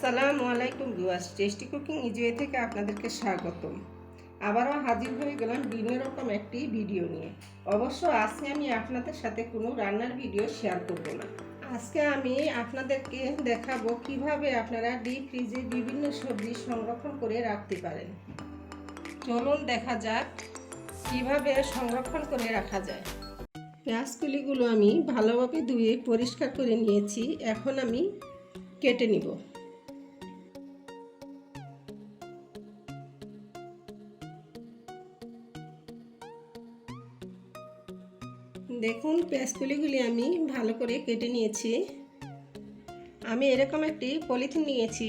আসসালামু আলাইকুম viewers, tasty cooking ইজিওয়ে থেকে আপনাদেরকে স্বাগতম। আবারও হাজির হয়ে গেলাম ভিন্ন রকম একটি ভিডিও নিয়ে। অবশ্য আজকে আমি আপনাদের সাথে কোনো রান্নার ভিডিও শেয়ার করব না। আজকে আমি আপনাদেরকে দেখাবো কিভাবে আপনারা ডিপ ফ্রিজে বিভিন্ন সবজি সংরক্ষণ করে রাখতে পারেন। চলুন দেখা যাক কিভাবে সংরক্ষণ করে রাখা যায়। পেঁয়াজকলিগুলো আমি ভালোভাবে ধুয়ে পরিষ্কার করে নিয়েছি। এখন আমি কেটে নিব। দেখুন, পেঁয়াজকলিগুলি আমি ভালো করে কেটে নিয়েছি। আমি এরকম একটি পলিথিন নিয়েছি।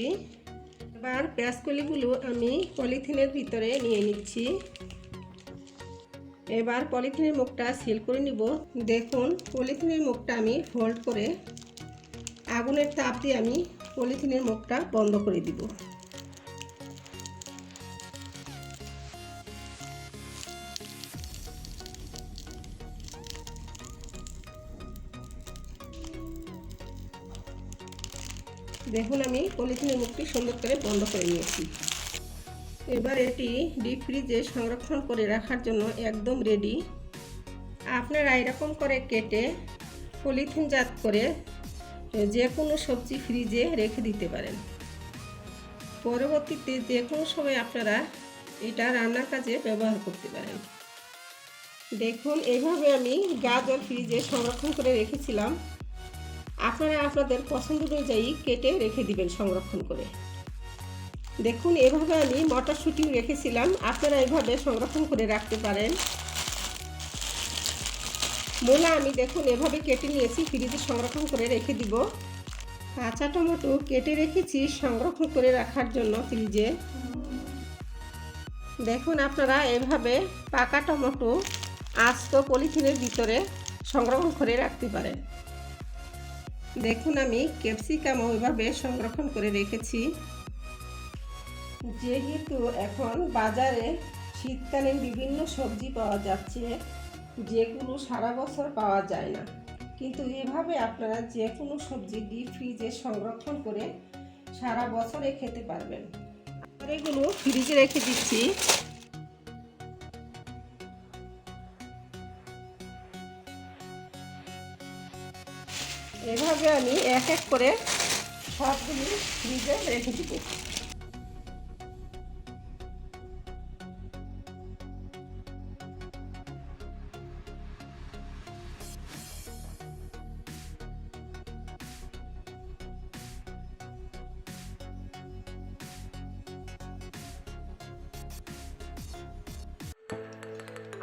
এবার পেঁয়াজকলিগুলো আমি পলিথিনের ভিতরে নিয়ে নিচ্ছি। এবার পলিথিনের মুখটা সিল করে নিব। দেখুন, পলিথিনের মুখটা আমি ফোল্ড করে আগুনের তাপ দিয়ে আমি পলিথিনের মুখটা বন্ধ করে দিব। দেখুন, আমি পলিথিনের মুখটি সুন্দর করে বন্ধ করে নিয়েছি। এবার এটি ডিপ ফ্রিজে সংরক্ষণ করে রাখার জন্য একদম রেডি। আপনারা এরকম করে কেটে পলিথিনজাত করে যে কোনো সবজি ফ্রিজে রেখে দিতে পারেন। পরবর্তীতে যে কোনো সময় আপনারা এটা রান্নার কাজে ব্যবহার করতে পারেন। দেখুন, এইভাবে আমি গাজর ফ্রিজে সংরক্ষণ করে রেখেছিলাম। আপনারা আপনাদের পছন্দ অনুযায়ী কেটে রেখে দিবেন সংরক্ষণ করে। দেখুন, এভাবে আমি মটরশুঁটিও রেখেছিলাম। আপনারা এইভাবে সংরক্ষণ করে রাখতে পারেন। মূলা আমি দেখুন এভাবে কেটে নিয়েছি, ফ্রিজে সংরক্ষণ করে রেখে দিব। কাঁচা টমেটো কেটে রেখেছি সংরক্ষণ করে রাখার জন্য ফ্রিজে। দেখুন, আপনারা এভাবে পাকা টমেটো আস্ত পলিথিনের ভিতরে সংরক্ষণ করে রাখতে পারেন। দেখুন, আমি ক্যাপসিকামও এভাবে সংরক্ষণ করে রেখেছি। যেহেতু এখন বাজারে শীতকালীন বিভিন্ন সবজি পাওয়া যাচ্ছে, যেগুলো সারা বছর পাওয়া যায় না, কিন্তু এভাবে আপনারা যে কোনো সবজি ডিপ ফ্রিজে সংরক্ষণ করে সারা বছরে খেতে পারবেন। আর এগুলো ফ্রিজে রেখে দিচ্ছি। এভাবে আমি এক এক করে সবগুলি ফ্রিজে রেখে দিব।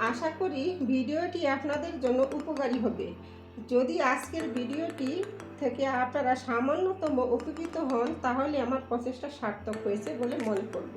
আশা করি ভিডিওটি আপনাদের জন্য উপকারী হবে। যদি আজকের ভিডিওটি থেকে আপনারা সামান্যতম উপকৃত হন, তাহলে আমার প্রচেষ্টা সার্থক হয়েছে বলে মনে করব।